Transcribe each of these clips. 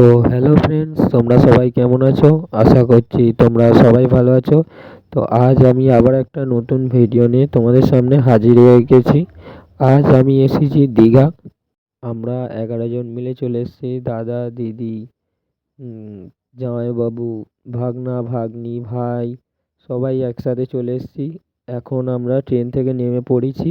তো hello friends, তোমরা সবাই কেমন আছো? আশা করছি তোমরা সবাই ভালো আছো। তো আজ আমি আবার একটা নতুন ভিডিও নিয়ে তোমাদের সামনে হাজির হয়ে গেছি। আজ আমি এসেছি দীঘা। আমরা 11 জন মিলে চলে এসেছি, দাদা দিদি, জামাইবাবু, ভাগনা ভাগ্নি, ভাই, সবাই একসাথে চলে এসেছি। এখন আমরা ট্রেন থেকে নেমে পড়েছি।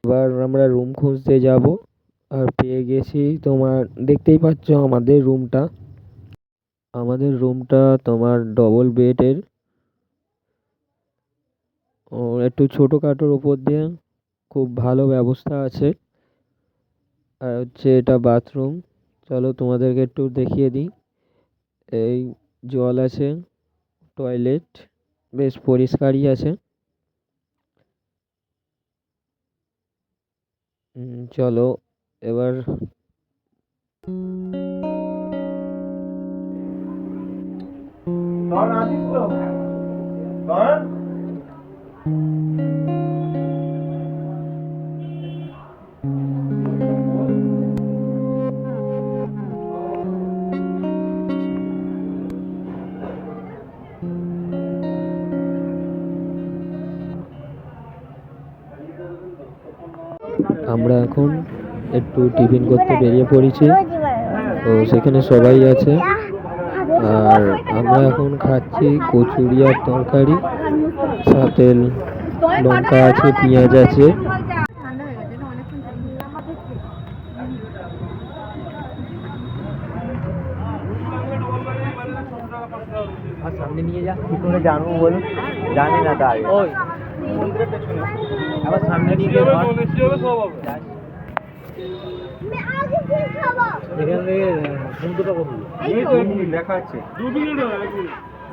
এবার আমরা রুম খুঁজতে যাব। আর পেয়ে গেছি, তোমার দেখতেই পাচ্ছ আমাদের রুমটা তোমার ডবল বেডের, ও একটু ছোটোখাটোর উপর দিয়ে খুব ভালো ব্যবস্থা আছে। আর হচ্ছে এটা বাথরুম। চলো তোমাদেরকে একটু দেখিয়ে দিই। এই জল আছে, টয়লেট বেশ পরিষ্কারই আছে। চলো এবার আমরা এখন একটু টিফিন করতে বেরিয়ে পড়েছি। তো সেখানে সবাই আছে। আর আমরা এখন খাচ্ছি কচুরি আর তরকারি, সাথে লঙ্কা আছে, পেঁয়াজ আছে। সামনে নিয়ে যা, কি করে জানবো বলুন? জানি না তাই ওই আবার সামনে নিয়ে গিয়ে এখান থেকে সমুদ্রটা কত লেখা আছে, 2 মিনিট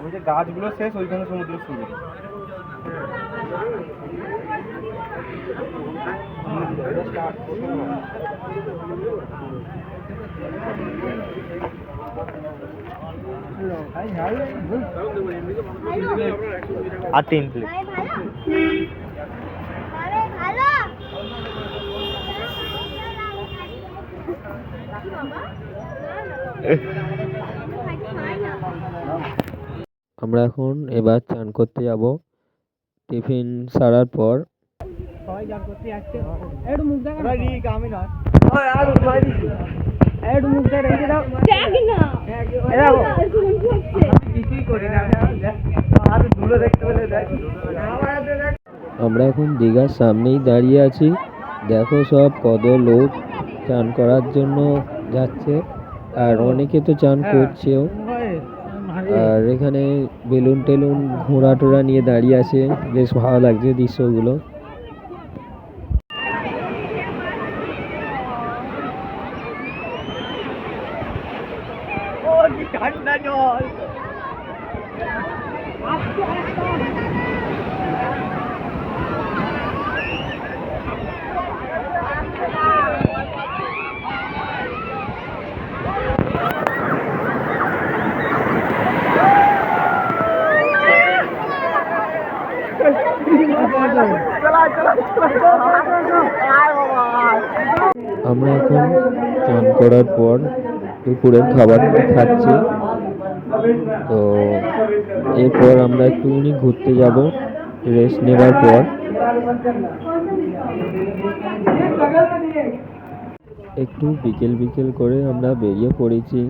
ওই যে গাছগুলো শেষ, ওইখানে সমুদ্র শুরু। আর 3 প্লেট। আমরা এখন এবার চান করতে যাব টিফিন সারার পর। সবাই চান করতে যাচ্ছে। একটু মুখ দেখা না ঠিক আমি না আর উঠাই দিছি। একটু মুখ দেখা রেখে দাও। দেখ না এরা কিছুই করি না, আর দূরে দেখতে পেলে দেখ। আমরা এখন দীঘার সামনেই দাঁড়িয়ে আছি। দেখো সব কত লোক চান করার জন্য যাচ্ছে, আর অনেকে তো চান করছেও। আর এখানে বেলুন টেলুন ঘোড়া টোড়া নিয়ে দাঁড়িয়ে আছে, বেশ ভালো লাগছে দৃশ্যগুলো। ঠান্ডা জল। আমরা এখন চান করার পর দুপুরের খাবার খাচ্ছি। তো এরপর আমরা একটুখানি ঘুরতে যাব রেস্ট নেবার পর। একটু বিকেল বিকেল করে আমরা বেরিয়ে পড়েছি।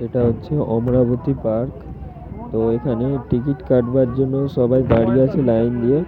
এটা হচ্ছে অমরাবতী পার্ক। তো এখানে টিকিট কাটবার জন্য সবাই দাঁড়িয়ে আছে লাইন দিয়ে।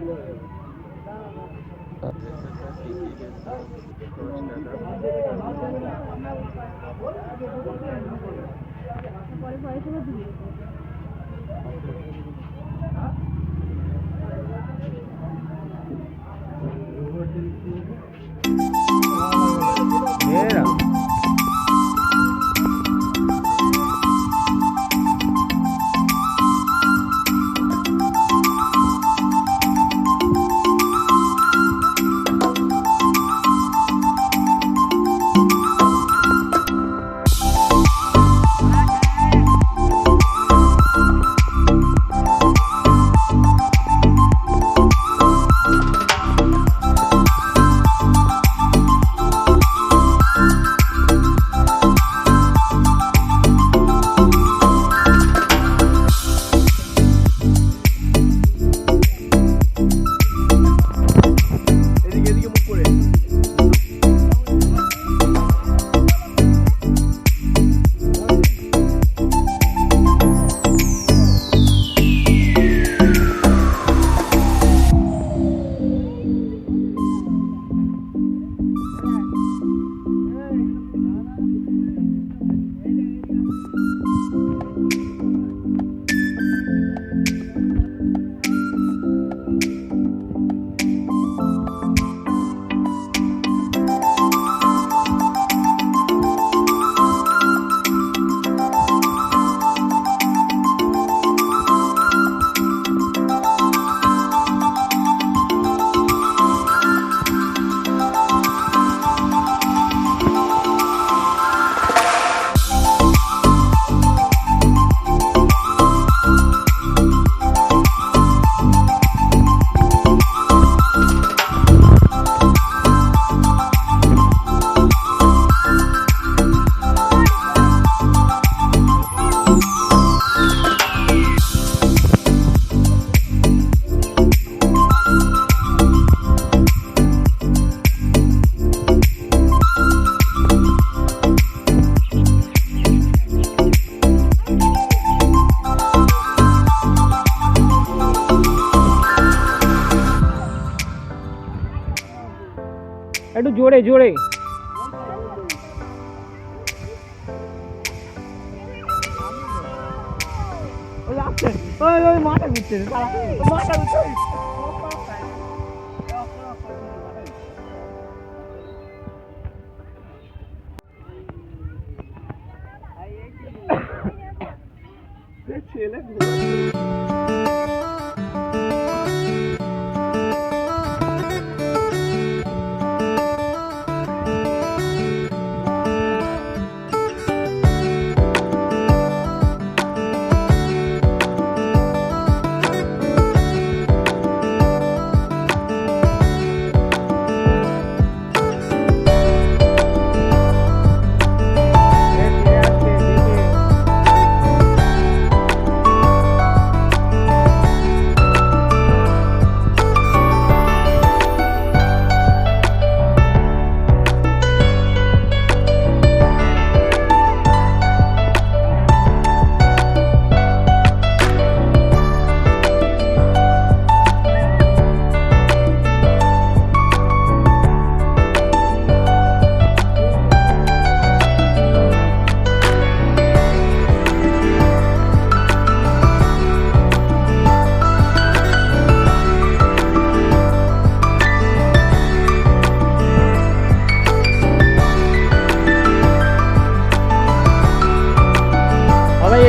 জোরে জোরে। ওই মাথা ঘুরছে মাথা ঘুরছে। ছেলে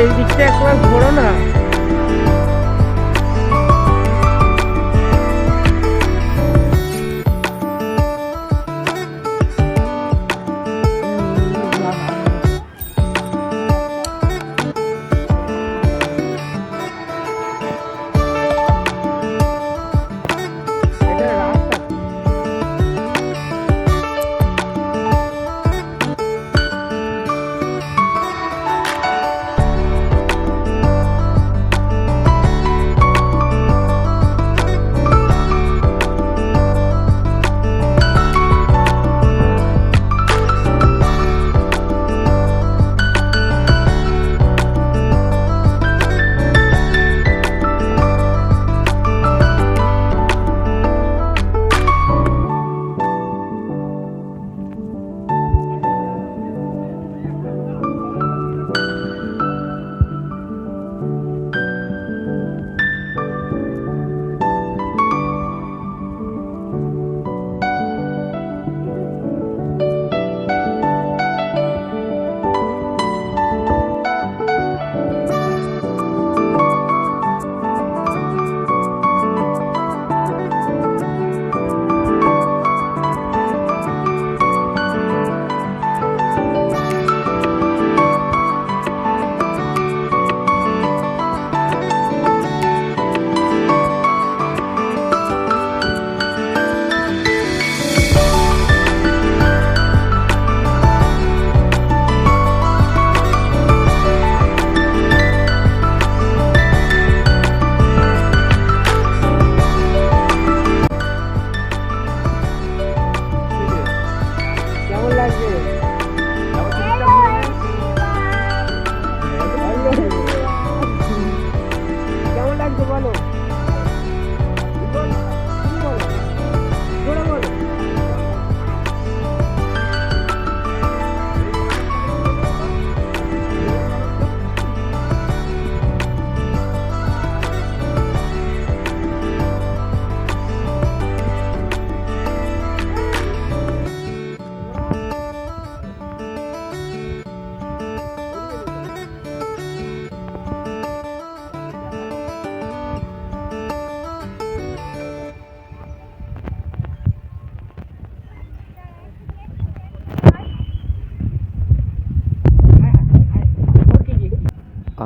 এই দিকটা একবার ঘোরো না।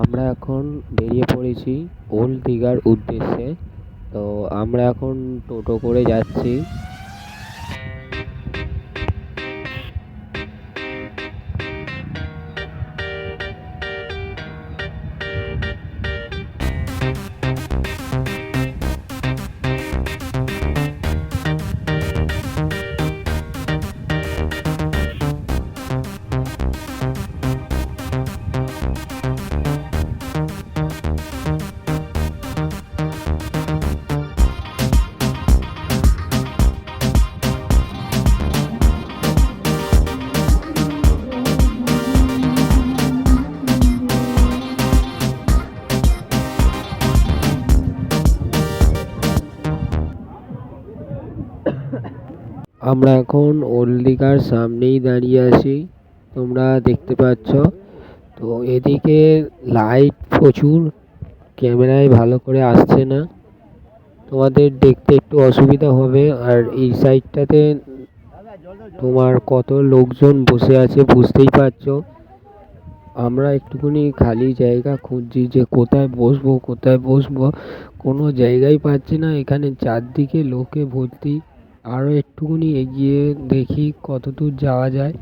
আমরা এখন বেরিয়ে পড়েছি ওল্ড দীঘার উদ্দেশ্যে। তো আমরা এখন টোটো করে যাচ্ছি। আমরা এখন ওল্ড দীঘার সামনেই দাঁড়িয়ে আছি, তোমরা দেখতে পাচ্ছ। তো এদিকে লাইট প্রচুর, ক্যামেরায় ভালো করে আসছে না, তোমাদের দেখতে একটু অসুবিধা হবে। আর এই সাইডটাতে তোমার কত লোকজন বসে আছে বুঝতেই পারছো। আমরা একটুখানি খালি জায়গা খুঁজছি যে কোথায় বসবো, কোনো জায়গাই পাচ্ছি না। এখানে চারদিকে লোকে ভর্তি। আরও একটুখানি এগিয়ে দেখি কত দূর যাওয়া যায়।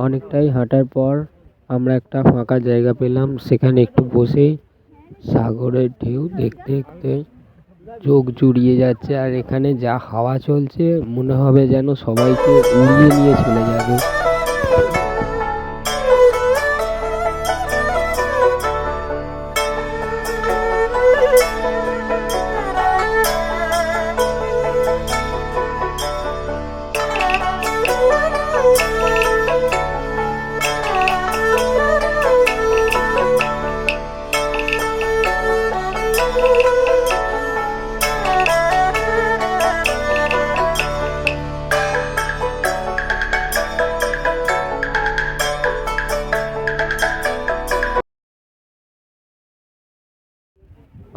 অনেকটাই হাঁটার পর আমরা একটা ফাঁকা জায়গা পেলাম, সেখানে একটু বসে সাগরের ঢেউ দেখতে দেখতে চোখ জুড়িয়ে যাচ্ছে। আর এখানে যা হাওয়া চলছে মনে হবে যেন সবাইকে উড়িয়ে নিয়ে চলে যাবে।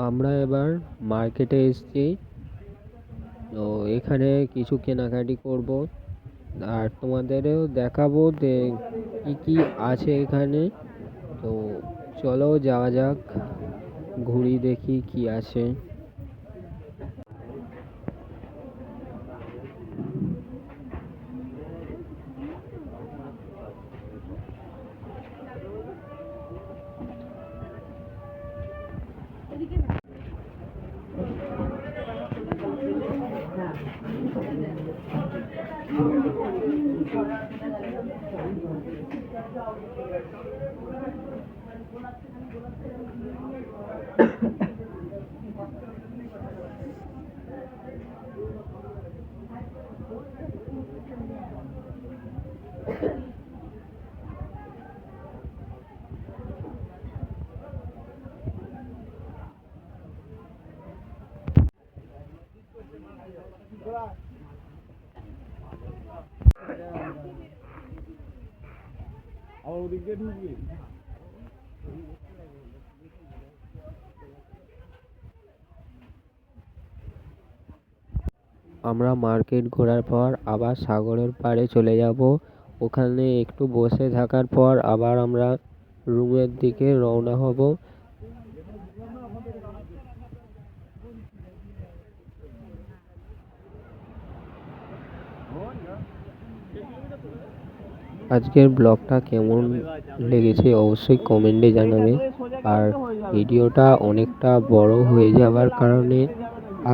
আমরা এবার মার্কেটে এসেছি, তো এখানে কিছু কেনাকাটি করব আর তোমাদেরও দেখাবো যে কী কী আছে এখানে। তো চলো যাওয়া যাক, ঘুরি দেখি কি আছে। আমরা মার্কেট ঘোরার পর আবার সাগরের পাড়ে চলে যাব। ওখানে একটু বসে থাকার পর আবার আমরা রুমের দিকে রওনা হব। আজকের ব্লগটা কেমন লেগেছে অবশ্যই কমেন্টে জানাবে। আর ভিডিওটা অনেকটা বড় হয়ে যাওয়ার কারণে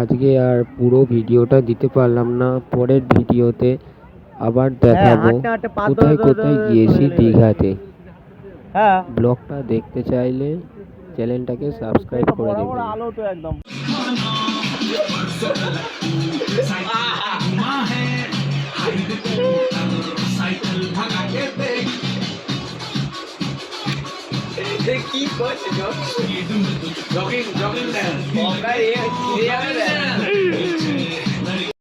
আজকে আর পুরো ভিডিওটা দিতে পারলাম না। পরের ভিডিওতে আবার দেখাবো কোথায় কোথায় গিয়েছি দীঘাতে। ব্লগটা দেখতে চাইলে চ্যানেলটাকে সাবস্ক্রাইব করে দেবেন। কি করছে জগিং জগিং